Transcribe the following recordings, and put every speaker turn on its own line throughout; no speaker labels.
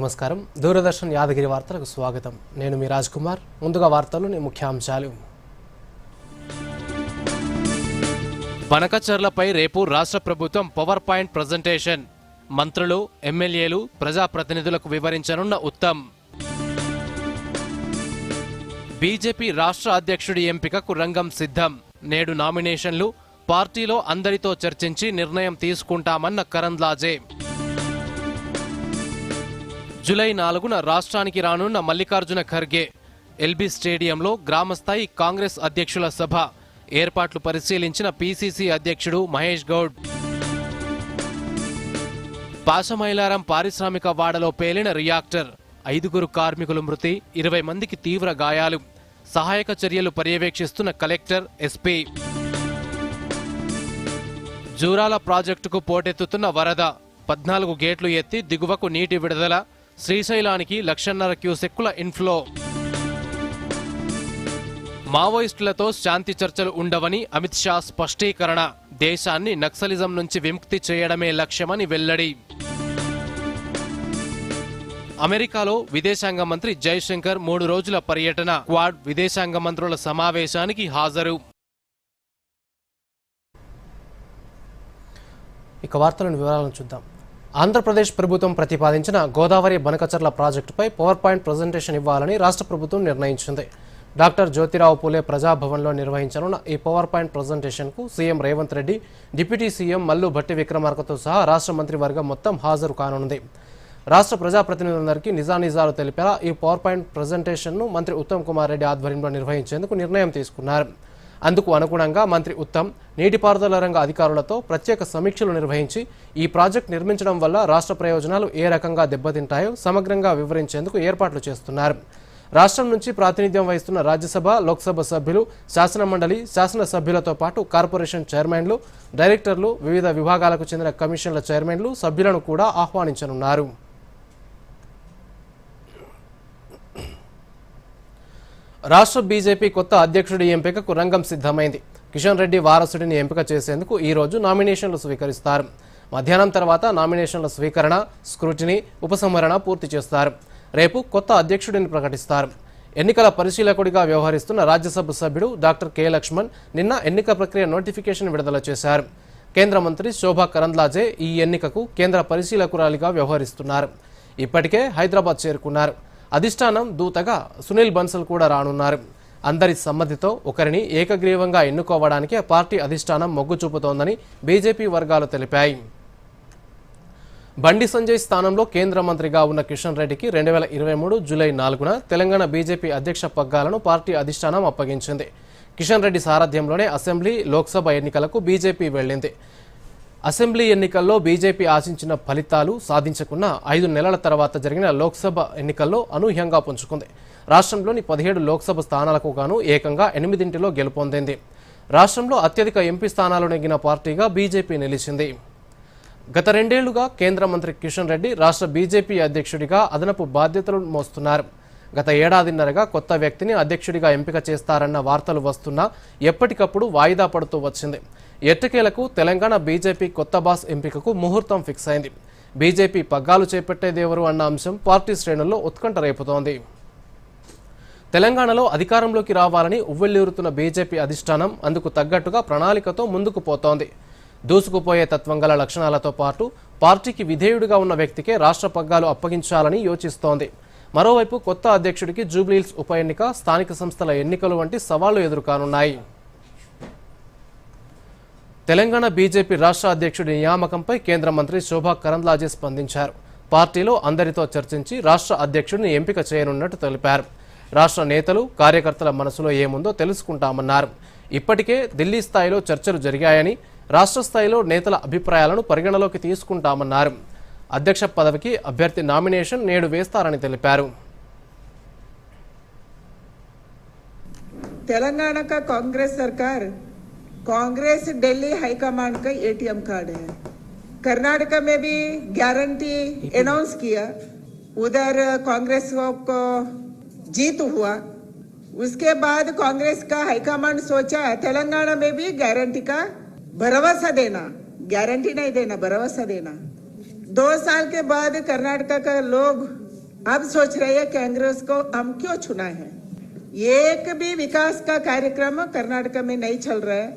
నమస్కారం. దూరదర్శన్ యాదగిరి వార్తలకు స్వాగతం. నేను మీ రాజ్ కుమార్. ముందుగా వార్తల్లోని ముఖ్యాంశాలు.
బనకచర్లపై రేపు రాష్ట్ర ప్రభుత్వం పవర్ పాయింట్ ప్రజెంటేషన్. మంత్రులు, ఎమ్మెల్యేలు, ప్రజాప్రతినిధులకు వివరించనున్న ఉత్తమ్. బీజేపీ రాష్ట్ర అధ్యక్షుడి ఎంపికకు రంగం సిద్ధం. నేడు నామినేషన్లు. పార్టీలో అందరితో చర్చించి నిర్ణయం తీసుకుంటామన్న కరంద్లాజే. జూలై 4న రాష్ట్రానికి రానున్న మల్లికార్జున ఖర్గే. ఎల్బీ స్టేడియంలో గ్రామస్థాయి కాంగ్రెస్ అధ్యక్షుల సభ. ఏర్పాట్లు పరిశీలించిన పీసీసీ అధ్యక్షుడు మహేష్ గౌడ్. పాశమైలారం పారిశ్రామిక వాడలో పేలిన రియాక్టర్. 5 కార్మికులు మృతి, 20 మందికి తీవ్ర గాయాలు. సహాయక చర్యలు పర్యవేక్షిస్తున్న కలెక్టర్, ఎస్పీ. జూరాల ప్రాజెక్టుకు పోటెత్తుతున్న వరద. 14 గేట్లు ఎత్తి దిగువకు నీటి విడుదల. శ్రీశైలానికి 1.5 క్యూసెక్కుల ఇన్ఫ్లో. మావోయిస్టులతో శాంతి చర్చలు ఉండవని అమిత్ షా స్పష్టీకరణ. దేశాన్ని నక్సలిజం నుంచి విముక్తి చేయడమే లక్ష్యమని వెల్లడి. అమెరికాలో విదేశాంగ మంత్రి జైశంకర్ 3 రోజుల పర్యటన. క్వాడ్ విదేశాంగ మంత్రుల సమావేశానికి హాజరు.
ఇక వార్తలను వివరాలను చూద్దాం. ఆంధ్రప్రదేశ్ ప్రభుత్వం ప్రతిపాదించిన గోదావరి బనకచర్ల ప్రాజెక్టుపై పవర్ పాయింట్ ప్రజెంటేషన్ ఇవ్వాలని రాష్ట్ర ప్రభుత్వం నిర్ణయించింది. డాక్టర్ జ్యోతిరావు పూలే ప్రజాభవన్లో నిర్వహించనున్న ఈ పవర్ పాయింట్ ప్రజెంటేషన్కు CM Revanth Reddy, deputy CM Mallu Bhatti విక్రమార్కతో సహా రాష్ట్ర మంత్రివర్గం మొత్తం హాజరు కానుంది. రాష్ట్ర ప్రజాప్రతినిధులందరికీ నిజానిజాలు తెలిపేలా ఈ పవర్ పాయింట్ ప్రజెంటేషన్ను మంత్రి ఉత్తమ్ కుమార్ రెడ్డి ఆధ్వర్యంలో నిర్వహించేందుకు నిర్ణయం తీసుకున్నారు. అందుకు అనుగుణంగా మంత్రి ఉత్తమ్ నీటిపారుదల రంగ అధికారులతో ప్రత్యేక సమీక్షలు నిర్వహించి ఈ ప్రాజెక్టు నిర్మించడం వల్ల రాష్ట్ర ప్రయోజనాలు ఏ రకంగా దెబ్బతింటాయో సమగ్రంగా వివరించేందుకు ఏర్పాట్లు చేస్తున్నారు. రాష్ట్రం నుంచి ప్రాతినిధ్యం వహిస్తున్న రాజ్యసభ, లోక్సభ సభ్యులు, శాసనమండలి, శాసనసభ్యులతో పాటు కార్పొరేషన్ చైర్మన్లు, డైరెక్టర్లు, వివిధ విభాగాలకు చెందిన కమిషన్ల చైర్మన్లు, సభ్యులను కూడా ఆహ్వానించనున్నారు. రాష్ట్ర బీజేపీ కొత్త అధ్యక్షుడి ఎంపికకు రంగం సిద్ధమైంది. కిషన్ రెడ్డి వారసుడిని ఎంపిక చేసేందుకు ఈ రోజు నామినేషన్లు స్వీకరిస్తారు. మధ్యాహ్నం తర్వాత నామినేషన్ల స్వీకరణ, స్క్రూటినీ, ఉపసంహరణ పూర్తి చేస్తారు. రేపు కొత్త అధ్యక్షుడిని ప్రకటిస్తారు. ఎన్నికల పరిశీలకుడిగా వ్యవహరిస్తున్న రాజ్యసభ సభ్యుడు డాక్టర్ కె లక్ష్మణ్ నిన్న ఎన్నిక ప్రక్రియ నోటిఫికేషన్ విడుదల చేశారు. కేంద్ర మంత్రి శోభా కరంద్లాజే ఈ ఎన్నికకు కేంద్ర పరిశీలకురాలిగా వ్యవహరిస్తున్నారు. ఇప్పటికే హైదరాబాద్ చేరుకున్నారు. అధిష్టానం దూతగా సునీల్ బన్సల్ కూడా రానున్నారు. అందరి సమ్మతితో ఒకరిని ఏకగ్రీవంగా ఎన్నుకోవడానికే పార్టీ అధిష్టానం మొగ్గు చూపుతోందని బీజేపీ వర్గాలు తెలిపాయి. బండి సంజయ్ స్థానంలో కేంద్ర మంత్రిగా ఉన్న కిషన్ రెడ్డికి 2023 జూలై 4న తెలంగాణ బీజేపీ అధ్యక్ష పగ్గాలను పార్టీ అధిష్టానం అప్పగించింది. కిషన్ రెడ్డి సారథ్యంలోనే అసెంబ్లీ, లోక్సభ ఎన్నికలకు బీజేపీ వెళ్లింది. అసెంబ్లీ ఎన్నికల్లో బీజేపీ ఆశించిన ఫలితాలు సాధించకున్న 5 నెలల తర్వాత జరిగిన లోక్సభ ఎన్నికల్లో అనూహ్యంగా పుంజుకుంది. రాష్ట్రంలోని 17 లోక్సభ స్థానాలకు గాను ఏకంగా 8 గెలుపొందింది. రాష్ట్రంలో అత్యధిక ఎంపీ స్థానాలు నెగ్గిన పార్టీగా బీజేపీ నిలిచింది. గత 2 ఏళ్లుగా కేంద్ర మంత్రి కిషన్ రెడ్డి రాష్ట్ర బీజేపీ అధ్యక్షుడిగా అదనపు బాధ్యతలు మోస్తున్నారు. గత ఏడాదిన్నరగా కొత్త వ్యక్తిని అధ్యక్షుడిగా ఎంపిక చేస్తారన్న వార్తలు వస్తున్నా ఎప్పటికప్పుడు వాయిదా పడుతూ వచ్చింది. ఎట్టకేలకు తెలంగాణ బీజేపీ కొత్త బాస్ ఎంపికకు ముహూర్తం ఫిక్స్ అయింది. బీజేపీ పగ్గాలు చేపట్టేదెవరు అన్న అంశం పార్టీ శ్రేణుల్లో ఉత్కంఠ రేపుతోంది. తెలంగాణలో అధికారంలోకి రావాలని ఉవ్వెళ్లూరుతున్న బీజేపీ అధిష్టానం అందుకు తగ్గట్టుగా ప్రణాళికతో ముందుకు పోతోంది. దూసుకుపోయే తత్వం గల లక్షణాలతో పాటు పార్టీకి విధేయుడిగా ఉన్న వ్యక్తికే రాష్ట్ర పగ్గాలు అప్పగించాలని యోచిస్తోంది. మరోవైపు కొత్త అధ్యక్షుడికి జూబ్లీహిల్స్ ఉప ఎన్నిక, స్థానిక సంస్థల ఎన్నికలు వంటి సవాళ్లు ఎదుర్కానున్నాయి. తెలంగాణ బీజేపీ రాష్ట్ర అధ్యక్షుడి నియామకంపై కేంద్ర మంత్రి శోభా కరంద్లాజే స్పందించారు. పార్టీలో అందరితో చర్చించి రాష్ట్ర అధ్యక్షుడిని ఎంపిక చేయనున్నట్టు తెలిపారు. రాష్ట్ర నేతలు, కార్యకర్తల మనసులో ఏముందో తెలుసుకుంటామన్నారు. ఇప్పటికే ఢిల్లీ స్థాయిలో చర్చలు జరిగాయని, రాష్ట్ర స్థాయిలో నేతల అభిప్రాయాలను పరిగణలోకి తీసుకుంటామన్నారు. అధ్యక్ష పదవికి అభ్యర్థి నామినేషన్ నేడు వేస్తారని తెలిపారు.
तेलंगाना का कांग्रेस सरकार कांग्रेस दिल्ली हाईकमांड का एटीएम कार्ड है. कर्नाटक में भी गारंटी अनाउंस किया, उधर कांग्रेस को जीत हुआ. उसके बाद कांग्रेस का हाईकमांड सोचा तेलंगाना में भी गारंटी का भरोसा देना, गारंटी नहीं देना, भरोसा देना. 2 साल के बाद कर्नाटक का लोग अब सोच रहे हैं कांग्रेस को हम क्यों चुना है। एक भी विकास का कार्यक्रम कर्नाटक में नहीं चल रहा है।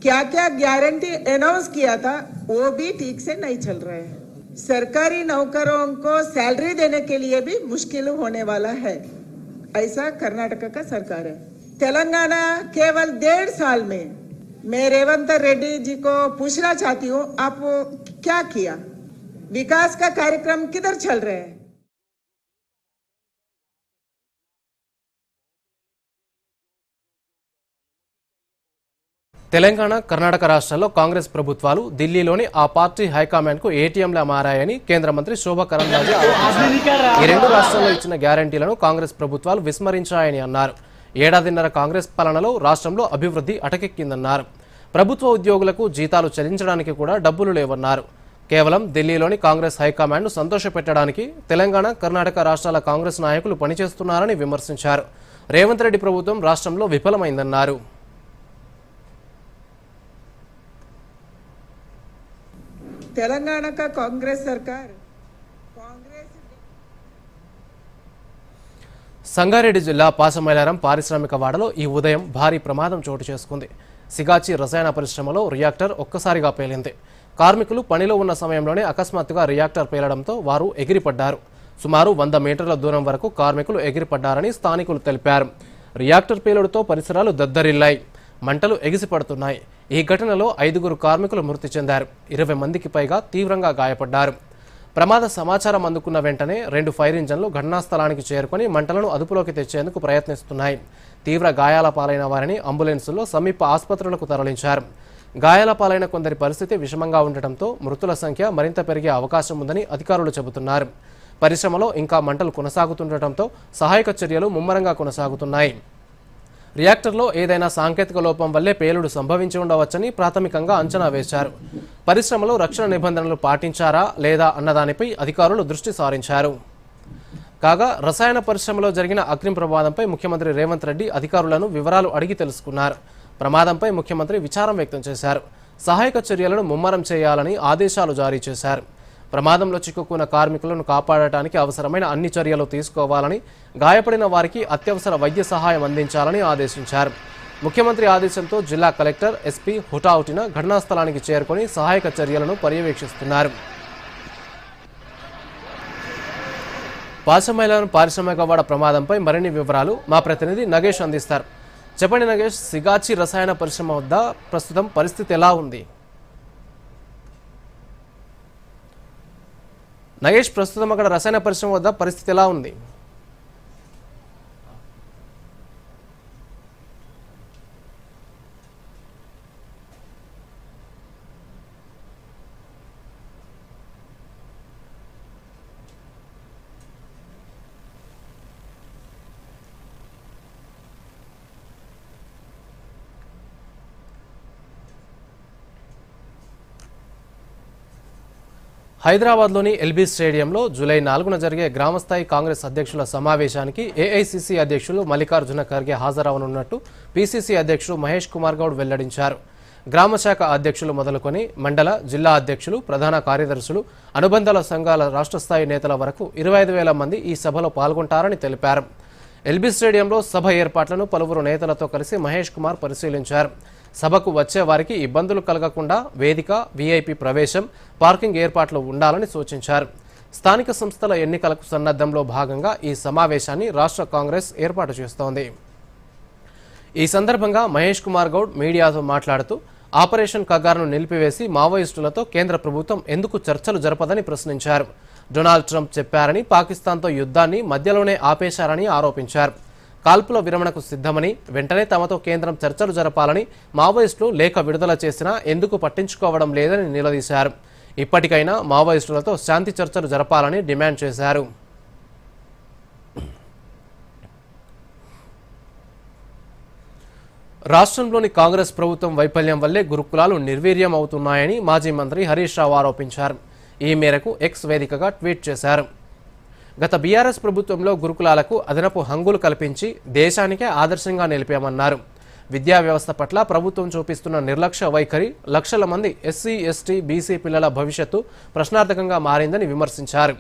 क्या क्या गारंटी अनाउंस किया था वो भी ठीक से नहीं चल रहा है। सरकारी नौकरों को सैलरी देने के लिए भी मुश्किल होने वाला है। ऐसा कर्नाटक का सरकार है। तेलंगाना केवल 1.5 साल में मैं रेवंत रेड्डी जी को पूछना चाहती हूँ, आप क्या किया? विकास का कार्यक्रम किधर चल रहे हैं?
తెలంగాణ కర్ణాటక రాష్ట్రాల్లో కాంగ్రెస్ ప్రభుత్వాలు ఢిల్లీలోని ఆ పార్టీ హైకమాండ్కు ఏటీఎంలా మారాయని కేంద్ర మంత్రి శోభా కరంద్లాజే ఆరోపించారు. ఈ రెండు రాష్ట్రాల్లో ఇచ్చిన గ్యారంటీలను కాంగ్రెస్ ప్రభుత్వాలు విస్మరించాయని అన్నారు. ఏడాదిన్నర కాంగ్రెస్ పాలనలో రాష్ట్రంలో అభివృద్ధి అటకెక్కిందన్నారు. ప్రభుత్వ ఉద్యోగులకు జీతాలు చెల్లించడానికి కూడా డబ్బులు లేవన్నారు. కేవలం ఢిల్లీలోని కాంగ్రెస్ హైకమాండ్ను సంతోషపెట్టడానికి తెలంగాణ కర్ణాటక రాష్ట్రాల కాంగ్రెస్ నాయకులు పనిచేస్తున్నారని విమర్శించారు. రేవంత్ రెడ్డి ప్రభుత్వం రాష్ట్రంలో విఫలమైందన్నారు.
तेलंगाना का कांग्रेस सरकार
సంగారెడ్డి జిల్లా పాసమైలారం పారిశ్రామిక వాడలో ఈ ఉదయం భారీ ప్రమాదం చోటు చేసుకుంది. సిగాచి రసాయన పరిశ్రమలో రియాక్టర్ ఒక్కసారిగా పేలింది. కార్మికులు పనిలో ఉన్న సమయంలోనే అకస్మాత్తుగా రియాక్టర్ పేలడంతో వారు ఎగిరిపడ్డారు. సుమారు 100 మీటర్ల దూరం వరకు కార్మికులు ఎగిరిపడ్డారని స్థానికులు తెలిపారు. రియాక్టర్ పేలుడుతో పరిసరాలు దద్దరిల్లాయి. మంటలు ఎగిసిపడుతున్నాయి. ఈ ఘటనలో 5 కార్మికులు మృతి చెందారు. 20 మందికి పైగా తీవ్రంగా గాయపడ్డారు. ప్రమాద సమాచారం అందుకున్న వెంటనే 2 ఫైర్ ఇంజన్లు ఘటనా స్థలానికి చేరుకొని మంటలను అదుపులోకి తెచ్చేందుకు ప్రయత్నిస్తున్నాయి. తీవ్ర గాయాల పాలైన వారిని అంబులెన్సుల్లో సమీప ఆసుపత్రులకు తరలించారు. గాయాల పాలైన కొందరి పరిస్థితి విషమంగా ఉండటంతో మృతుల సంఖ్య మరింత పెరిగే అవకాశం ఉందని అధికారులు చెబుతున్నారు. పరిశ్రమలో ఇంకా మంటలు కొనసాగుతుండటంతో సహాయక చర్యలు ముమ్మరంగా కొనసాగుతున్నాయి. రియాక్టర్లో ఏదైనా సాంకేతిక లోపం వల్లే పేలుడు సంభవించి ఉండవచ్చని ప్రాథమికంగా అంచనా వేశారు. పరిశ్రమలో రక్షణ నిబంధనలు పాటించారా లేదా అన్నదానిపై అధికారులు దృష్టి సారించారు. కాగా రసాయన పరిశ్రమలో జరిగిన అగ్ని ప్రమాదంపై ముఖ్యమంత్రి రేవంత్ రెడ్డి అధికారులను వివరాలు అడిగి తెలుసుకున్నారు. ప్రమాదంపై ముఖ్యమంత్రి విచారం వ్యక్తం చేశారు. సహాయక చర్యలను ముమ్మరం చేయాలని ఆదేశాలు జారీ చేశారు. ప్రమాదంలో చిక్కుకున్న కార్మికులను కాపాడటానికి అవసరమైన అన్ని చర్యలు తీసుకోవాలని, గాయపడిన వారికి అత్యవసర వైద్య సహాయం అందించాలని ఆదేశించారు. ముఖ్యమంత్రి ఆదేశంతో జిల్లా కలెక్టర్, ఎస్పీ హుటాహుటిన ఘటనా స్థలానికి చేరుకొని సహాయక చర్యలను పర్యవేక్షిస్తున్నారు. పాసమైలారం పారిశ్రామికవాడ ప్రమాదంపై మరిన్ని వివరాలు మా ప్రతినిధి నగేష్ అందిస్తారు. చెప్పండి నగేష్, సిగాచి రసాయన పరిశ్రమ వద్ద ప్రస్తుతం పరిస్థితి ఎలా ఉంది? నగేష్, ప్రస్తుతం అక్కడ రసాయన పరిశ్రమ వద్ద పరిస్థితి ఎలా ఉంది? హైదరాబాద్లోని ఎల్బీ స్టేడియంలో జూలై 4న జరిగే గ్రామస్థాయి కాంగ్రెస్ అధ్యక్షుల సమావేశానికి ఏఐసీసీ అధ్యక్షులు మల్లికార్జున ఖర్గే హాజరవనున్నట్టు పీసీసీ అధ్యక్షుడు మహేష్ కుమార్ గౌడ్ వెల్లడించారు. గ్రామశాఖ అధ్యక్షులు మొదలుకొని మండల, జిల్లా అధ్యక్షులు, ప్రధాన కార్యదర్శులు, అనుబంధాల సంఘాల రాష్ట్ర స్థాయి నేతల వరకు 25,000 మంది ఈ సభలో పాల్గొంటారని తెలిపారు. ఎల్బీ స్టేడియంలో సభ ఏర్పాట్లను పలువురు నేతలతో కలిసి మహేష్ కుమార్ పరిశీలించారు. సభకు వచ్చే వారికి ఇబ్బందులు కలగకుండా వేదిక, వీఐపీ ప్రవేశం, పార్కింగ్ ఏర్పాట్లు ఉండాలని సూచించారు. స్థానిక సంస్థల ఎన్నికలకు సన్నద్ధంలో భాగంగా ఈ సమావేశాన్ని రాష్ట్ర కాంగ్రెస్ ఏర్పాటు చేస్తోంది. ఈ సందర్భంగా మహేష్ కుమార్ గౌడ్ మీడియాతో మాట్లాడుతూ ఆపరేషన్ కగార్ను నిలిపివేసి మావోయిస్టులతో కేంద్ర ప్రభుత్వం ఎందుకు చర్చలు జరపదని ప్రశ్నించారు. డొనాల్డ్ ట్రంప్ చెప్పారని, పాకిస్తాన్తో యుద్ధాన్ని మధ్యలోనే ఆపేశారని ఆరోపించారు. కాల్పుల విరమణకు సిద్ధమని, వెంటనే తమతో కేంద్రం చర్చలు జరపాలని మావోయిస్టులు లేఖ విడుదల చేసినా ఎందుకు పట్టించుకోవడం లేదని నిలదీశారు. ఇప్పటికైనా మావోయిస్టులతో శాంతి చర్చలు జరపాలని డిమాండ్ చేశారు. రాష్ట్రంలోని కాంగ్రెస్ ప్రభుత్వం వైఫల్యం వల్లే గురుకులాలు నిర్వీర్యం అవుతున్నాయని మాజీ మంత్రి హరీష్ రావు ఆరోపించారు. ఈ మేరకు ఎక్స్ వేదికగా ట్వీట్ చేశారు. గత బీఆర్ఎస్ ప్రభుత్వంలో గురుకులాలకు అదనపు హంగులు కల్పించి దేశానికే ఆదర్శంగా నిలిపామన్నారు. విద్యా వ్యవస్థ పట్ల ప్రభుత్వం చూపిస్తున్న నిర్లక్ష్య వైఖరి లక్షల మంది ఎస్సీ, ఎస్టీ, బీసీ పిల్లల భవిష్యత్తు ప్రశ్నార్థకంగా మారిందని విమర్శించారు.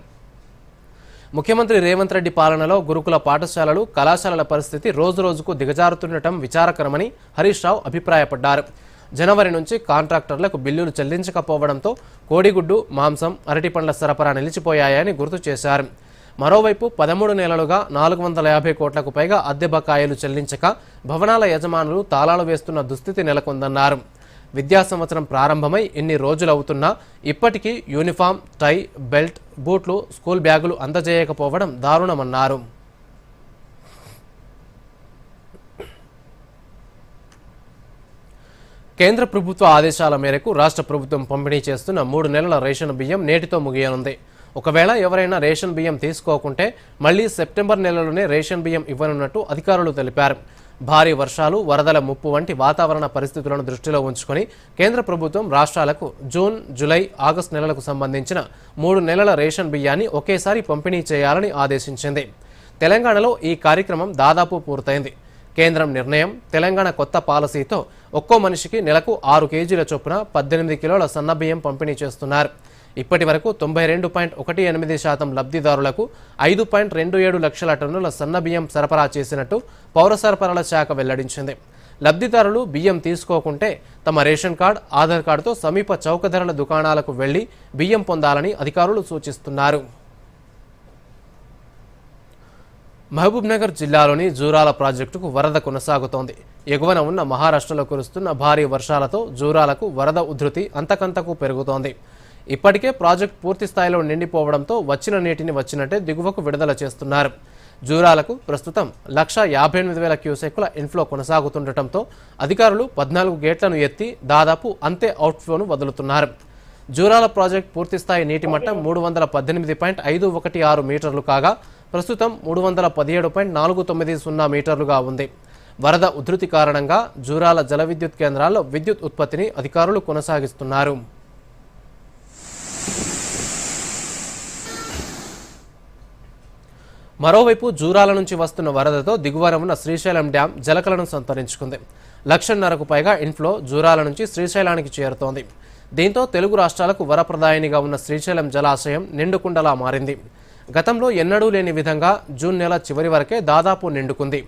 ముఖ్యమంత్రి రేవంత్ రెడ్డి పాలనలో గురుకుల పాఠశాలలు కళాశాలల పరిస్థితి రోజురోజుకు దిగజారుతుండటం విచారకరమని హరీష్ రావు అభిప్రాయపడ్డారు. జనవరి నుంచి కాంట్రాక్టర్లకు బిల్లులు చెల్లించకపోవడంతో కోడిగుడ్డు, మాంసం, అరటి పండ్ల సరఫరా నిలిచిపోయాయని గుర్తు చేశారు. మరోవైపు 13 నెలలుగా 450 కోట్లకు పైగా అద్దె బకాయిలు చెల్లించక భవనాల యజమానులు తాళాలు వేస్తున్న దుస్థితి నెలకొందన్నారు. విద్యా సంవత్సరం ప్రారంభమై ఎన్ని రోజులవుతున్నా ఇప్పటికీ యూనిఫామ్, టై, బెల్ట్, బూట్లు, స్కూల్ బ్యాగులు అందజేయకపోవడం దారుణమన్నారు. కేంద్ర ప్రభుత్వ ఆదేశాల మేరకు రాష్ట్ర ప్రభుత్వం పంపిణీ చేస్తున్న 3 నెలల రేషన్ బియ్యం నేటితో ముగియనుంది. ఒకవేళ ఎవరైనా రేషన్ బియ్యం తీసుకోకుంటే మళ్లీ సెప్టెంబర్ నెలలోనే రేషన్ బియ్యం ఇవ్వనున్నట్టు అధికారులు తెలిపారు. భారీ వర్షాలు, వరదల ముప్పు వంటి వాతావరణ పరిస్థితులను దృష్టిలో ఉంచుకొని కేంద్ర ప్రభుత్వం రాష్ట్రాలకు జూన్, జూలై, ఆగస్టు నెలలకు సంబంధించిన 3 నెలల రేషన్ బియ్యాన్ని ఒకేసారి పంపిణీ చేయాలని ఆదేశించింది. తెలంగాణలో ఈ కార్యక్రమం దాదాపు పూర్తయింది. కేంద్రం నిర్ణయం, తెలంగాణ కొత్త పాలసీతో ఒక్కో మనిషికి నెలకు 6 కేజీల చొప్పున 18 కిలోల సన్నబియ్యం పంపిణీ చేస్తున్నారు. ఇప్పటి వరకు 92.18% లబ్ధిదారులకు 5.27 లక్షల టన్నుల సన్నబియ్యం సరఫరా చేసినట్టు పౌర సరఫరాల శాఖ వెల్లడించింది. లబ్ధిదారులు బియ్యం తీసుకోకుంటే తమ రేషన్ కార్డు, ఆధార్ కార్డుతో సమీప చౌక ధరల దుకాణాలకు వెళ్లి బియ్యం పొందాలని అధికారులు సూచిస్తున్నారు. మహబూబ్నగర్ జిల్లాలోని జూరాల ప్రాజెక్టుకు వరద కొనసాగుతోంది. ఎగువన ఉన్న మహారాష్ట్రలో కురుస్తున్న భారీ వర్షాలతో జూరాలకు వరద ఉధృతి అంతకంతకు పెరుగుతోంది. ఇప్పటికే ప్రాజెక్టు పూర్తి స్థాయిలో నిండిపోవడంతో వచ్చిన నీటిని వచ్చినట్టే దిగువకు విడుదల చేస్తున్నారు. జూరాలకు ప్రస్తుతం 1,58,000 క్యూసెక్కుల ఇన్ఫ్లో కొనసాగుతుండటంతో అధికారులు 14 గేట్లను ఎత్తి దాదాపు అంతే అవుట్ఫ్లోను వదులుతున్నారు. జూరాల ప్రాజెక్టు పూర్తిస్థాయి నీటి మట్టం 318.516 మీటర్లు కాగా ప్రస్తుతం 317.490 మీటర్లుగా ఉంది. వరద ఉధృతి కారణంగా జూరాల జల విద్యుత్ కేంద్రాల్లో విద్యుత్ ఉత్పత్తిని అధికారులు కొనసాగిస్తున్నారు. మరోవైపు జూరాల నుంచి వస్తున్న వరదతో దిగువన ఉన్న శ్రీశైలం డ్యాం జలకలను సంతరించుకుంది. 1,00,000కు పైగా ఇన్ఫ్లో జూరాల నుంచి శ్రీశైలానికి చేరుతోంది. దీంతో తెలుగు రాష్ట్రాలకు వరప్రదాయినిగా ఉన్న శ్రీశైలం జలాశయం నిండుకుండలా మారింది. గతంలో ఎన్నడూ లేని విధంగా జూన్ నెల చివరి వరకే దాదాపు నిండుకుంది.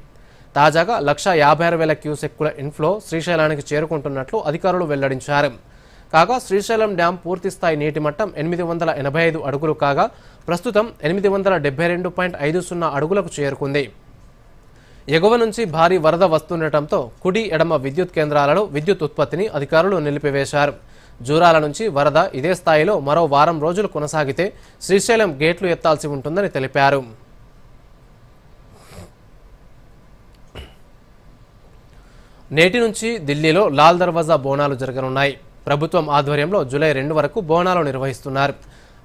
తాజాగా 1,56,000 క్యూసెక్కుల ఇన్ఫ్లో శ్రీశైలానికి చేరుకుంటున్నట్లు అధికారులు వెల్లడించారు. కాగా శ్రీశైలం డ్యాం పూర్తిస్థాయి నీటి మట్టం 885 అడుగులు కాగా ప్రస్తుతం 872.50 అడుగులకు చేరుకుంది. ఎగువ నుంచి భారీ వరద వస్తుండటంతో కుడి, ఎడమ విద్యుత్ కేంద్రాలలో విద్యుత్ ఉత్పత్తిని అధికారులు నిలిపివేశారు. జూరాల నుంచి వరద ఇదే స్థాయిలో మరో వారం రోజులు కొనసాగితే శ్రీశైలం గేట్లు ఎత్తాల్సి ఉంటుందని తెలిపారు. నేటి నుంచి ఢిల్లీలో లాల్ దర్వాజా బోనాలు జరగనున్నాయి. ప్రభుత్వం ఆధ్వర్యంలో జూలై 2 వరకు బోనాలు నిర్వహిస్తున్నారు.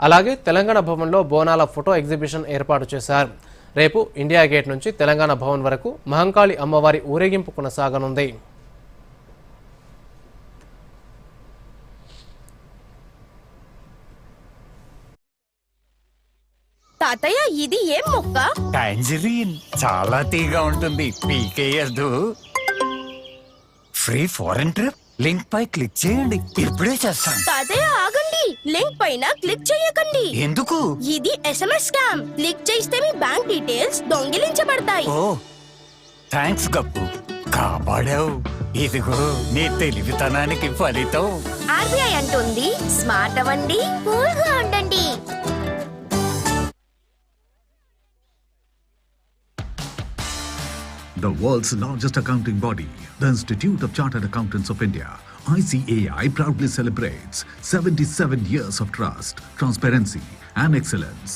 అలాగే తెలంగాణ భవన్లో బోనాల ఫోటో ఎగ్జిబిషన్ ఏర్పాటు చేశారు. రేపు ఇండియా గేట్ నుంచి తెలంగాణ భవన్ వరకు మహంకాళి అమ్మవారి ఊరేగింపు కొనసాగనుంది.
తాతయ్య, ఇది ఏం మొక్క?
టాంజరీన్, చాలా తీగా ఉంటుంది, పీకేయద్దు. ఫ్రీ ఫారెన్ ట్రిప్ లింక్ పై క్లిక్ చేయండి, ఇప్పుడే చేస్తాను.
తాతయ్య ఆగండి, లింక్ పైన క్లిక్ చేయకండి.
ఎందుకు?
ఇది SMS స్కామ్. క్లిక్ చేస్తే మీ బ్యాంక్ డీటెయిల్స్ దొంగిలించబడతాయి.
ఓ థ్యాంక్స్ గప్పు, కాపాడావు. ఇదిగో నీ తెలివితనానికి ఫలితం.
RBI అంటుంది, స్మార్ట్ అవ్వండి, కూల్ గా ఉండండి.
The world's largest accounting body, the Institute of Chartered Accountants of India, ICAI, proudly celebrates 77 years of trust, transparency and excellence.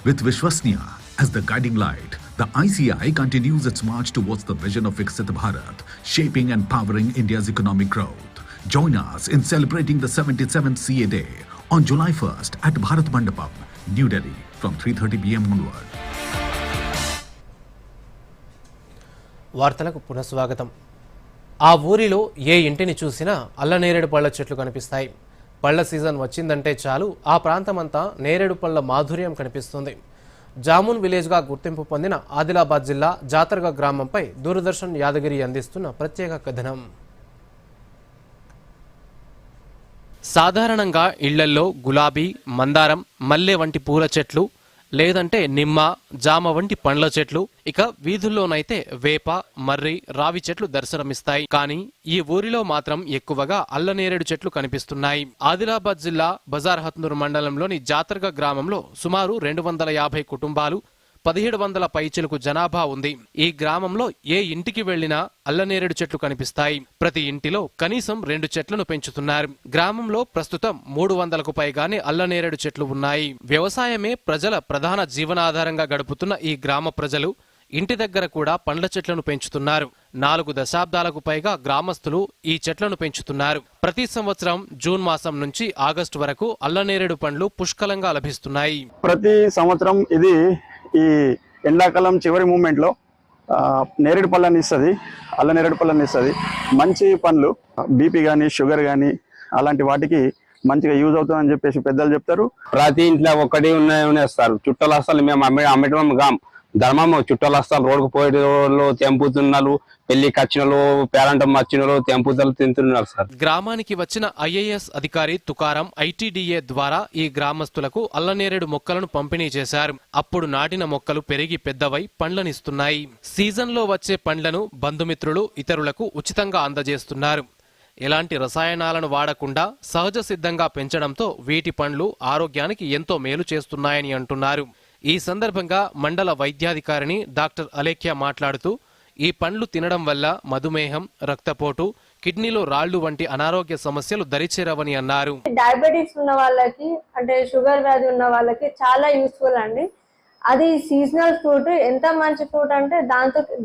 With Vishwasniya as the guiding light, the ICAI continues its march towards the vision of Viksit Bharat, shaping and powering India's economic growth. Join us in celebrating the 77th CA Day on July 1st at Bharat Mandapam, New Delhi from 3:30 p.m. onward.
వార్తలకు పునఃస్వాగతం. ఆ ఊరిలో ఏ ఇంటిని చూసినా అల్లనేరేడు పళ్ల చెట్లు కనిపిస్తాయి. పళ్ల season వచ్చిందంటే చాలు ఆ ప్రాంతమంతా నేరేడు పళ్ల మాధుర్యం కనిపిస్తుంది. జామున్ విలేజ్గా గుర్తింపు పొందిన ఆదిలాబాద్ జిల్లా జాతర్గ గ్రామంపై దూరదర్శన్ యాదగిరి అందిస్తున్న ప్రత్యేక కథనం.
సాధారణంగా ఇళ్లల్లో గులాబీ, మందారం, మల్లె వంటి పూల చెట్లు, లేదంటే నిమ్మ, జామ వంటి పండ్ల చెట్లు, ఇక వీధుల్లోనైతే వేప, మర్రి, రావి చెట్లు దర్శనమిస్తాయి. కానీ ఈ ఊరిలో మాత్రం ఎక్కువగా అల్లనేరేడు చెట్లు కనిపిస్తున్నాయి. ఆదిలాబాద్ జిల్లా బజార్హత్నూర్ మండలంలోని జాతర్గ గ్రామంలో సుమారు 250 కుటుంబాలు, 1700 పైచిలకు జనాభా ఉంది. ఈ గ్రామంలో ఏ ఇంటికి వెళ్లినా అల్లనేరేడు చెట్లు కనిపిస్తాయి. ప్రతి ఇంటిలో కనీసం 2 చెట్లను పెంచుతున్నారు. గ్రామంలో ప్రస్తుతం 300కు పైగానే అల్లనేరేడు చెట్లు ఉన్నాయి. వ్యవసాయమే ప్రజల ప్రధాన జీవనాధారంగా గడుపుతున్న ఈ గ్రామ ప్రజలు ఇంటి దగ్గర కూడా పండ్ల చెట్లను పెంచుతున్నారు. 4 దశాబ్దాలకు పైగా గ్రామస్తులు ఈ చెట్లను పెంచుతున్నారు. ప్రతి సంవత్సరం జూన్ మాసం నుంచి ఆగస్టు వరకు అల్లనేరేడు పండ్లు పుష్కలంగా లభిస్తున్నాయి.
ప్రతి సంవత్సరం ఇది ఈ ఎండాకాలం చివరి మూమెంట్ లో నేరేడు పళ్ళని ఇస్తుంది, అల్ల నేరేడు పళ్ళని ఇస్తుంది. మంచి పండ్లు బీపీ కానీ షుగర్ కానీ అలాంటి వాటికి మంచిగా యూజ్ అవుతుందని చెప్పేసి పెద్దలు చెప్తారు.
ప్రతి ఇంట్లో ఒకటి ఉన్నాయి. చుట్టాలు వస్తారు, మేము అమ్మటం గాం ధర్మము. చుట్టాలు వస్తారు, రోడ్డుకు పోయే వాళ్ళు తెంపుతున్నారు, పెళ్లికి వచ్చిన పేరంటం వచ్చిన తెంపుతలు తింటున్నారు సార్.
గ్రామానికి వచ్చిన ఐఏఎస్ అధికారి తుకారం ఐటీడీఏ ద్వారా ఈ గ్రామస్తులకు అల్లనేరేడు మొక్కలను పంపిణీ చేశారు. అప్పుడు నాటిన మొక్కలు పెరిగి పెద్దవై పండ్లనిస్తున్నాయి. సీజన్లో వచ్చే పండ్లను బంధుమిత్రులు, ఇతరులకు ఉచితంగా అందజేస్తున్నారు. ఎలాంటి రసాయనాలను వాడకుండా సహజ సిద్ధంగా పెంచడంతో వీటి పండ్లు ఆరోగ్యానికి ఎంతో మేలు చేస్తున్నాయని అంటున్నారు. ఈ సందర్భంగా మండల వైద్యాధికారిని డాక్టర్ అలేఖ్య మాట్లాడుతూ ఈ పండ్లు తినడం వల్ల మధుమేహం, రక్తపోటు, కిడ్నీలో రాళ్లు వంటి అనారోగ్య సమస్యలు దరిచేరవని అన్నారు.
డయాబెటిక్స్ ఉన్న వాళ్ళకి, అంటే షుగర్ వ్యాధి ఉన్న వాళ్ళకి చాలా యూస్ఫుల్ అండి. అది సీజనల్ ఫ్రూట్. ఎంత మంచి ఫ్రూట్ అంటే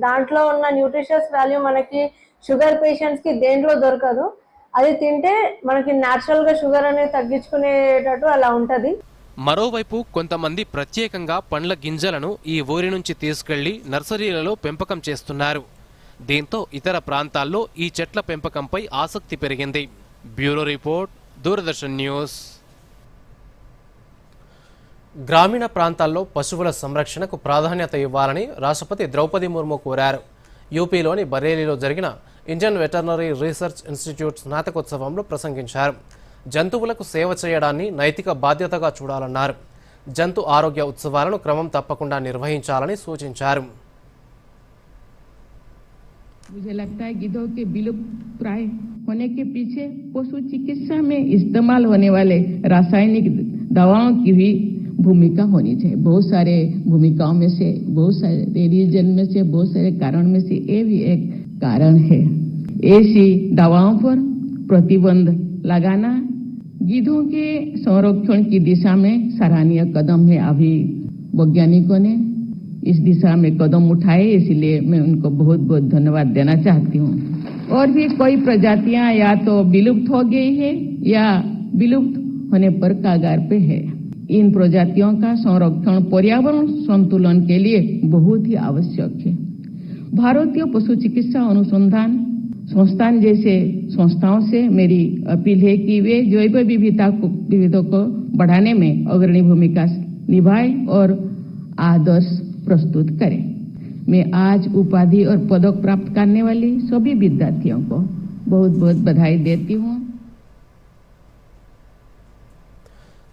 దాంట్లో ఉన్న న్యూట్రిషియస్ వాల్యూ మనకి షుగర్ పేషెంట్స్ కి దేంట్లో దొరకదు. అది తింటే మనకి న్యాచురల్ గా షుగర్ అనేది తగ్గించుకునేటట్టు అలా ఉంటది.
మరోవైపు కొంతమంది ప్రత్యేకంగా పండ్ల గింజలను ఈ ఊరి నుంచి తీసుకెళ్లి నర్సరీలలో పెంపకం చేస్తున్నారు. దీంతో ఇతర ప్రాంతాల్లో ఈ చెట్ల పెంపకంపై ఆసక్తి పెరిగింది. Bureau report, Doordarshan news.
గ్రామీణ ప్రాంతాల్లో పశువుల సంరక్షణకు ప్రాధాన్యత ఇవ్వాలని రాష్ట్రపతి ద్రౌపది ముర్ము కోరారు. యూపీలోని బరేలీలో జరిగిన ఇండియన్ వెటర్నరీ రీసెర్చ్ ఇన్స్టిట్యూట్ స్నాతకోత్సవంలో ప్రసంగించారు. జంతువులకు సేవ చేయడాన్ని నైతిక బాధ్యతగా చూడాలన్నారు. జంతు ఆరోగ్య ఉత్సవాలను క్రమం తప్పకుండా నిర్వహించాలని సూచించారు.
मुझे लगता है गिद्धों के विलुप्त प्राय होने के पीछे पशु चिकित्सा में इस्तेमाल होने वाले रासायनिक दवाओं की भी भूमिका होनी चाहिए. बहुत सारे भूमिकाओं में से, बहुत सारे रीजन में से, बहुत सारे कारण में से ये भी एक कारण है. ऐसी दवाओं पर प्रतिबंध लगाना गिद्धों के संरक्षण की दिशा में सराहनीय कदम है. अभी वैज्ञानिकों ने इस दिशा में कदम उठाए, इसलिए मैं उनको बहुत बहुत धन्यवाद देना चाहती हूँ. और भी कोई प्रजातियां या तो विलुप्त हो गई है या विलुप्त होने पर कगार पे है. इन प्रजातियों का संरक्षण पर्यावरण संतुलन के लिए बहुत ही आवश्यक है. भारतीय पशु चिकित्सा अनुसंधान संस्थान जैसे संस्थाओं से मेरी अपील है कि वे जैव विविधता को बढ़ाने में अग्रणी भूमिका निभाए और आदर्श प्रस्तुत करें. मैं आज उपाधि और पदक प्राप्त करने वाली सभी विद्यार्थियों को बहुत बहुत बधाई देती हूँ.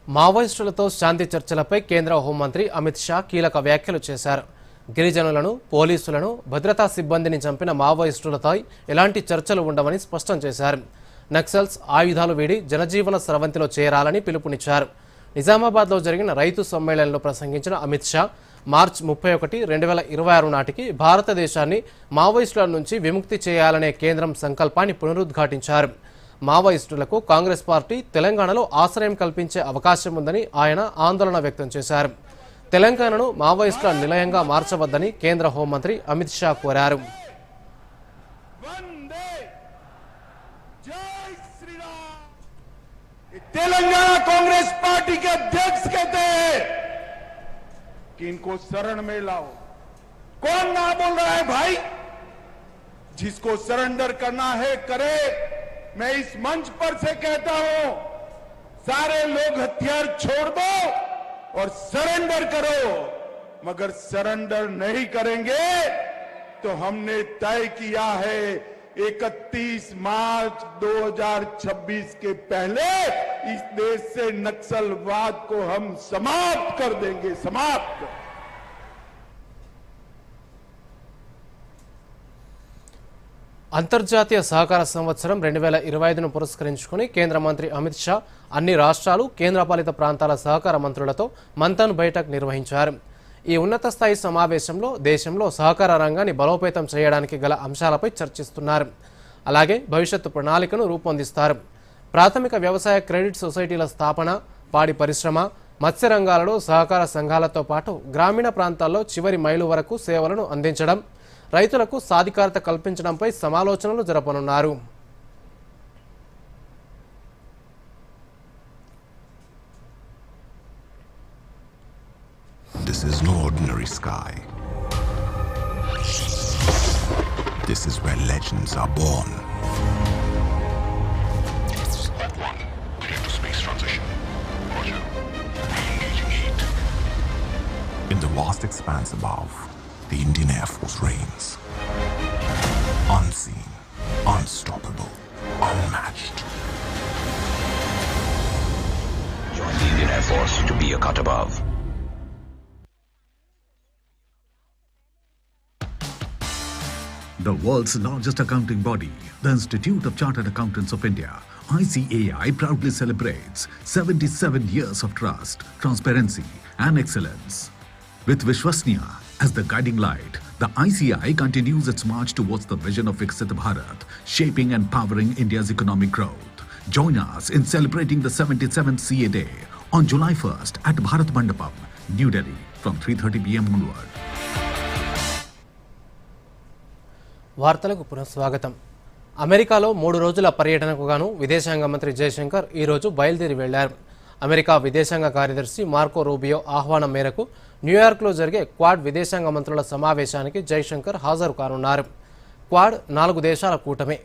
మావోయిస్టులతో శాంతి చర్చలపై కేంద్ర హోంమంత్రి అమిత్ షా కీలక వ్యాఖ్యలు చేశారు. గిరిజనులను, పోలీసులను, భద్రతా సిబ్బందిని చంపిన మావోయిస్టులతో ఎలాంటి చర్చలు ఉండవని స్పష్టం చేశారు. నక్సల్స్ ఆయుధాలు వీడి జనజీవన స్రవంతిలో చేరాలని పిలుపునిచ్చారు. నిజామాబాద్లో జరిగిన రైతు సమ్మేళనంలో ప్రసంగించిన అమిత్ షా మార్చి 31, 2026 నాటికి భారతదేశాన్ని మావోయిస్టుల నుంచి విముక్తి చేయాలనే కేంద్రం సంకల్పాన్ని పునరుద్ఘాటించారు. మావోయిస్టులకు కాంగ్రెస్ పార్టీ తెలంగాణలో ఆశ్రయం కల్పించే అవకాశం ఉందని ఆయన ఆందోళన వ్యక్తం చేశారు. తెలంగాణను మావోయిస్టుల నిలయంగా మార్చవద్దని కేంద్ర హోంమంత్రి అమిత్ షా కోరారు.
तेलंगाना कांग्रेस पार्टी के अध्यक्ष कहते हैं कि इनको शरण में लाओ. कौन ना बोल रहा है भाई? जिसको सरेंडर करना है करे. मैं इस मंच पर से कहता हूं, सारे लोग हथियार छोड़ दो और सरेंडर करो. मगर सरेंडर नहीं करेंगे तो हमने तय किया है 31 मार्च 2026 के पहले इस देश से नक्सलवाद को हम समाप्त कर देंगे, समाप्त।
అంతర్జాతీయ సహకార సంవత్సరం 2025ను పురస్కరించుకుని కేంద్ర మంత్రి అమిత్ షా అన్ని రాష్ట్రాలు కేంద్రపాలిత ప్రాంతాల సహకార మంత్రులతో మంథన్ బైఠక్ నిర్వహించారు. ఈ ఉన్నత స్థాయి సమావేశంలో దేశంలో సహకార రంగాన్ని బలోపేతం చేయడానికి గల అంశాలపై చర్చిస్తున్నారు. అలాగే భవిష్యత్తు ప్రణాళికను రూపొందిస్తారు. ప్రాథమిక వ్యవసాయ క్రెడిట్ సొసైటీల స్థాపన, పాడి పరిశ్రమ, మత్స్య రంగాలలో సహకార సంఘాలతో పాటు గ్రామీణ ప్రాంతాల్లో చివరి మైలు వరకు సేవలను అందించడం, రైతులకు సాధికారత కల్పించడంపై సమాలోచనలు జరపనున్నారు.
This is no ordinary sky. This is where legends are born. Clear to space transition. Roger. Re-engaging heat. In the vast expanse above, the Indian Air Force reigns. Unseen, unstoppable, unmatched.
Join the Indian Air Force to be a cut above.
The world's largest accounting body, the Institute of Chartered Accountants of India, ICAI, proudly celebrates 77 years of trust, transparency, and excellence. With Vishwasniya as the guiding light, the ICAI continues its march towards the vision of Viksit Bharat, shaping and powering India's economic growth. Join us in celebrating the 77th CA Day on July 1st at Bharat Mandapam, New Delhi, from 3:30 p.m. onward.
వార్తలకు పునఃస్వాగతం. అమెరికాలో 3 రోజుల పర్యటనకు గాను విదేశాంగ మంత్రి జయశంకర్ ఈరోజు బయలుదేరి వెళ్లారు. అమెరికా విదేశాంగ కార్యదర్శి మార్కో రూబియో ఆహ్వానం మేరకు న్యూయార్క్లో జరిగే క్వాడ్ విదేశాంగ మంత్రుల సమావేశానికి జయశంకర్ హాజరు కానున్నారు. క్వాడ్ 4 దేశాల కూటమి.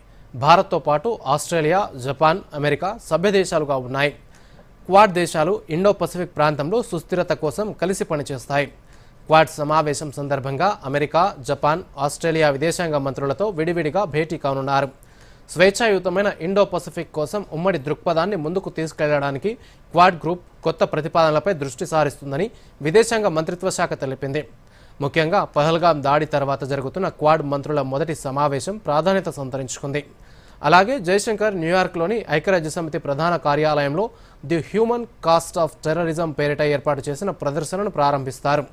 భారత్తో పాటు ఆస్ట్రేలియా, జపాన్, అమెరికా సభ్య దేశాలుగా ఉన్నాయి. క్వాడ్ దేశాలు ఇండో పసిఫిక్ ప్రాంతంలో సుస్థిరత కోసం కలిసి పనిచేస్తాయి. క్వాడ్ సమావేశం సందర్భంగా అమెరికా, జపాన్, ఆస్ట్రేలియా విదేశాంగ మంత్రులతో విడివిడిగా భేటీ కానున్నారు. స్వేచ్ఛాయుతమైన ఇండో పసిఫిక్ కోసం ఉమ్మడి దృక్పథాన్ని ముందుకు తీసుకెళ్లడానికి క్వాడ్ గ్రూప్ కొత్త ప్రతిపాదనలపై దృష్టి సారిస్తుందని విదేశాంగ మంత్రిత్వ శాఖ తెలిపింది. ముఖ్యంగా పహల్గాం దాడి తర్వాత జరుగుతున్న క్వాడ్ మంత్రుల మొదటి సమావేశం ప్రాధాన్యత సంతరించుకుంది. అలాగే జయశంకర్ న్యూయార్క్లోని ఐక్యరాజ్యసమితి ప్రధాన కార్యాలయంలో the human cost of terrorism పేరిట ఏర్పాటు చేసిన ప్రదర్శనను ప్రారంభిస్తారు.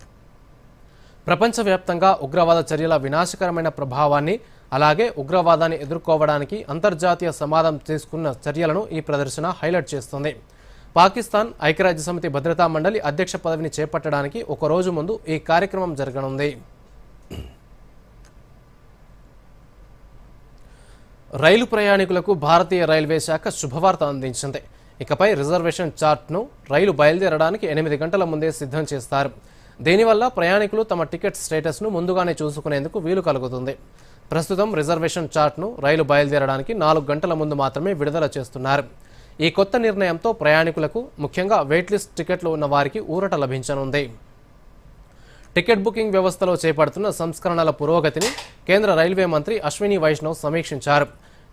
ప్రపంచవ్యాప్తంగా ఉగ్రవాద చర్యల వినాశకరమైన ప్రభావాన్ని, అలాగే ఉగ్రవాదాన్ని ఎదుర్కోవడానికి అంతర్జాతీయ సమాజం తీసుకున్న చర్యలను ఈ ప్రదర్శన హైలైట్ చేస్తుంది. పాకిస్తాన్ ఐక్యరాజ్యసమితి భద్రతా మండలి అధ్యక్ష పదవిని చేపట్టడానికి ఒక రోజు ముందు ఈ కార్యక్రమం జరగనుంది. రైలు ప్రయాణికులకు భారతీయ రైల్వే శాఖ శుభవార్త అందించింది. ఇకపై రిజర్వేషన్ చార్ట్ను రైలు బయలుదేరడానికి 8 గంటల ముందే సిద్ధం చేస్తారు. దీనివల్ల ప్రయాణికులు తమ టికెట్ స్టేటస్ను ముందుగానే చూసుకునేందుకు వీలు కలుగుతుంది. ప్రస్తుతం రిజర్వేషన్ చార్ట్ను రైలు బయలుదేరడానికి 4 గంటల ముందు మాత్రమే విడుదల చేస్తున్నారు. ఈ కొత్త నిర్ణయంతో ప్రయాణికులకు, ముఖ్యంగా వెయిట్ లిస్ట్ టికెట్లు ఉన్న వారికి ఊరట లభించనుంది. టికెట్ బుకింగ్ వ్యవస్థలో చేపడుతున్న సంస్కరణల పురోగతిని కేంద్ర రైల్వే మంత్రి అశ్విని వైష్ణవ్ సమీక్షించారు.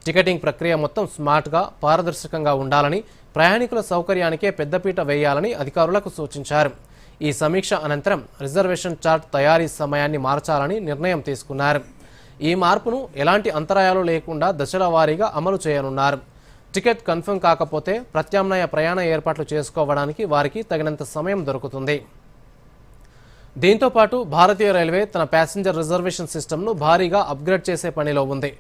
టికెటింగ్ ప్రక్రియ మొత్తం స్మార్ట్గా, పారదర్శకంగా ఉండాలని, ప్రయాణికుల సౌకర్యానికే పెద్దపీట వేయాలని అధికారులకు సూచించారు. ఈ సమీక్ష అనంతరం రిజర్వేషన్ చార్ట్ తయారీ సమయాన్ని మార్చాలని నిర్ణయం తీసుకున్నారు. ఈ మార్పును ఎలాంటి అంతరాయాలు లేకుండా దశల వారీగా అమలు చేయనున్నారు. టికెట్ కన్ఫర్మ్ కాకపోతే ప్రత్యామ్నాయ ప్రయాణ ఏర్పాట్లు చేసుకోవడానికి వారికి తగినంత సమయం దొరుకుతుంది. దీంతో పాటు భారతీయ రైల్వే తన ప్యాసింజర్ రిజర్వేషన్ సిస్టమ్ను భారీగా అప్గ్రేడ్ చేసే పనిలో ఉంది.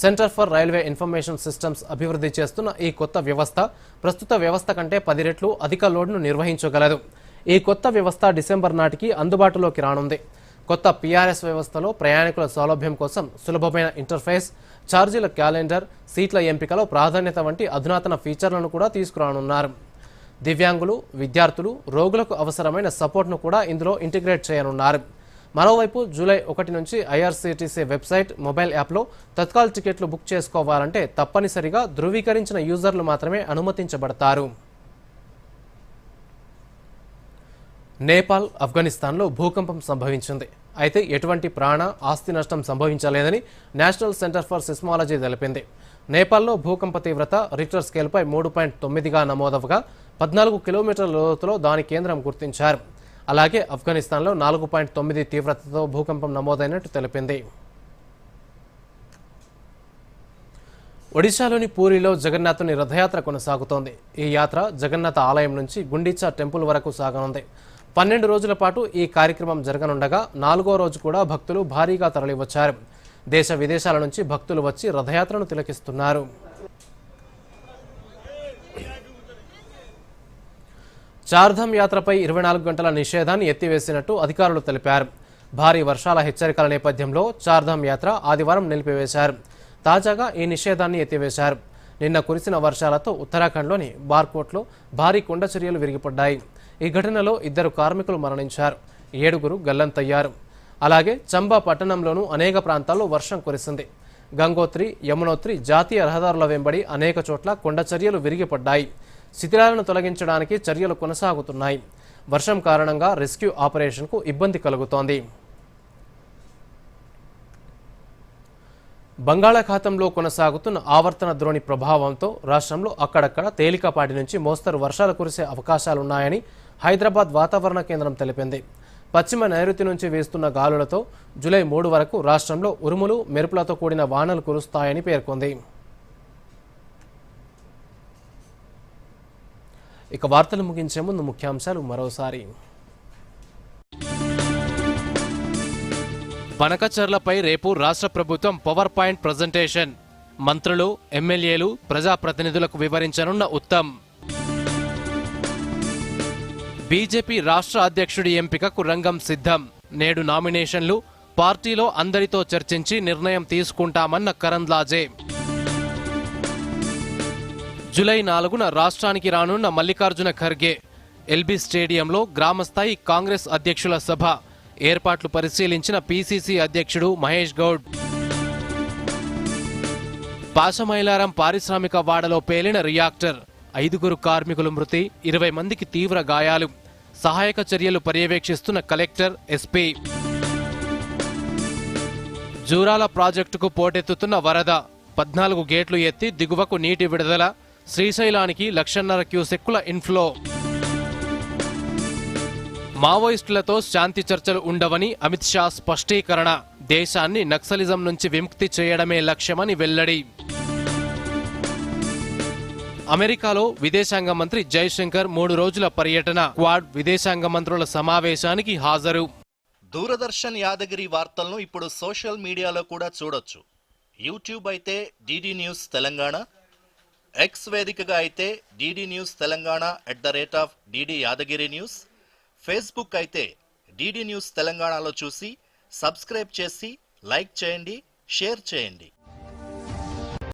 Centre for railway information systems అభివృద్ధి చేస్తున్న ఈ కొత్త వ్యవస్థ ప్రస్తుత వ్యవస్థ కంటే 10 రెట్లు అధిక లోడ్ను నిర్వహించగలదు. ఈ కొత్త వ్యవస్థ డిసెంబర్ నాటికి అందుబాటులోకి రానుంది. కొత్త PRS వ్యవస్థలో ప్రయాణికుల సౌలభ్యం కోసం సులభమైన ఇంటర్ఫేస్, ఛార్జీల క్యాలెండర్, సీట్ల ఎంపికలో ప్రాధాన్యత వంటి అధునాతన ఫీచర్లను కూడా తీసుకురానున్నారు. దివ్యాంగులు, విద్యార్థులు, రోగులకు అవసరమైన సపోర్ట్ను కూడా ఇందులో ఇంటిగ్రేట్ చేయనున్నారు. మరోవైపు జూలై 1 నుంచి IRCTC వెబ్సైట్, మొబైల్ యాప్లో తత్కాల్ టికెట్లు బుక్ చేసుకోవాలంటే తప్పనిసరిగా ధృవీకరించిన యూజర్లు మాత్రమే అనుమతించబడతారు. నేపాల్, ఆఫ్ఘనిస్తాన్లో భూకంపం సంభవించింది. అయితే ఎటువంటి ప్రాణ ఆస్తి నష్టం సంభవించలేదని నేషనల్ సెంటర్ ఫర్ సిస్మాలజీ తెలిపింది. నేపాల్లో భూకంప తీవ్రత రిక్టర్ స్కేల్పై 3.9గా నమోదవగా 14 కిలోమీటర్ల లోతులో దాని కేంద్రం గుర్తించారు. అలాగే ఆఫ్ఘనిస్తాన్లో 4.9 తీవ్రతతో భూకంపం నమోదైనట్టు తెలిపింది. ఒడిశాలోని పూరిలో జగన్నాథుని రథయాత్ర కొనసాగుతోంది. ఈ యాత్ర జగన్నాథ ఆలయం నుంచి గుండిచా టెంపుల్ వరకు సాగనుంది. 12 రోజుల పాటు ఈ కార్యక్రమం జరగనుండగా 4వ రోజు కూడా భక్తులు భారీగా తరలివచ్చారు. దేశ విదేశాల నుంచి భక్తులు వచ్చి రథయాత్రను తిలకిస్తున్నారు. చార్ధామ్ యాత్రపై 24 గంటల నిషేధాన్ని ఎత్తివేసినట్టు అధికారులు తెలిపారు. భారీ వర్షాల హెచ్చరికల నేపథ్యంలో చార్ధామ్ యాత్ర ఆదివారం నిలిపివేశారు. తాజాగా ఈ నిషేధాన్ని ఎత్తివేశారు. నిన్న కురిసిన వర్షాలతో ఉత్తరాఖండ్లోని బార్కోట్లో భారీ కొండ చర్యలు విరిగిపడ్డాయి. ఈ ఘటనలో 2 కార్మికులు మరణించారు, 7 గల్లంతయ్యారు. అలాగే చంబా పట్టణంలోనూ అనేక ప్రాంతాల్లో వర్షం కురిసింది. గంగోత్రి, యమునోత్రి జాతీయ రహదారుల వెంబడి అనేక చోట్ల కొండ చర్యలు విరిగిపడ్డాయి. శిథిలాలను తొలగించడానికి చర్యలు కొనసాగుతున్నాయి. వర్షం కారణంగా రెస్క్యూ ఆపరేషన్కు ఇబ్బంది కలుగుతోంది. బంగాళాఖాతంలో కొనసాగుతున్న ఆవర్తన ద్రోణి ప్రభావంతో రాష్ట్రంలో అక్కడక్కడ తేలికపాటి నుంచి మోస్తరు వర్షాలు కురిసే అవకాశాలున్నాయని హైదరాబాద్ వాతావరణ కేంద్రం తెలిపింది. పశ్చిమ నైరుతి నుంచి వీస్తున్న గాలులతో జూలై 3 వరకు రాష్ట్రంలో ఉరుములు, మెరుపులతో కూడిన వానలు కురుస్తాయని పేర్కొంది. ఇక వార్తలు ముగించే ముందు ముఖ్యాంశాలు మరోసారి.
బనకచర్లపై రేపు రాష్ట్ర ప్రభుత్వం పవర్ పాయింట్ ప్రజెంటేషన్. మంత్రులు, ఎమ్మెల్యేలు, ప్రజాప్రతినిధులకు వివరించనున్న ఉత్తమ్. బీజేపీ రాష్ట్ర అధ్యక్షుడి ఎంపికకు రంగం సిద్ధం. నేడు నామినేషన్లు. పార్టీలో అందరితో చర్చించి నిర్ణయం తీసుకుంటామన్న కరణ్లాజే. జూలై 4న రాష్ట్రానికి రానున్న మల్లికార్జున ఖర్గే. ఎల్బీ స్టేడియంలో గ్రామస్థాయి కాంగ్రెస్ అధ్యక్షుల సభ. ఏర్పాట్లు పరిశీలించిన పీసీసీ అధ్యక్షుడు మహేష్ గౌడ్. పాశమైలారం పారిశ్రామిక వాడలో పేలిన రియాక్టర్. 5 కార్మికులు మృతి, 20 మందికి తీవ్ర గాయాలు. సహాయక చర్యలు పర్యవేక్షిస్తున్న కలెక్టర్, ఎస్పీ. జూరాల ప్రాజెక్టుకు పోటెత్తుతున్న వరద. 14 గేట్లు ఎత్తి దిగువకు నీటి విడుదల. శ్రీశైలానికి 1.5 క్యూసెక్కుల ఇన్ఫ్లో. మావోయిస్టులతో శాంతి చర్చలు ఉండవని అమిత్ షా స్పష్టీకరణ. దేశాన్ని నక్సలిజం నుంచి విముక్తి చేయడమే లక్ష్యమని వెల్లడి. అమెరికాలో విదేశాంగ మంత్రి జైశంకర్ 3 రోజుల పర్యటన. క్వాడ్ విదేశాంగ మంత్రుల సమావేశానికి హాజరు.
దూరదర్శన్ యాదగిరి వార్తలను ఇప్పుడు సోషల్ మీడియాలో కూడా చూడొచ్చు. యూట్యూబ్ అయితే డిడి న్యూస్ తెలంగాణ, ఎక్స్ వేదికగా అయితే DD news Telangana @DD Yadagiri news, Facebook అయితే డిడి న్యూస్ తెలంగాణలో చూసి సబ్స్క్రైబ్ చేసి లైక్ చేయండి, షేర్ చేయండి.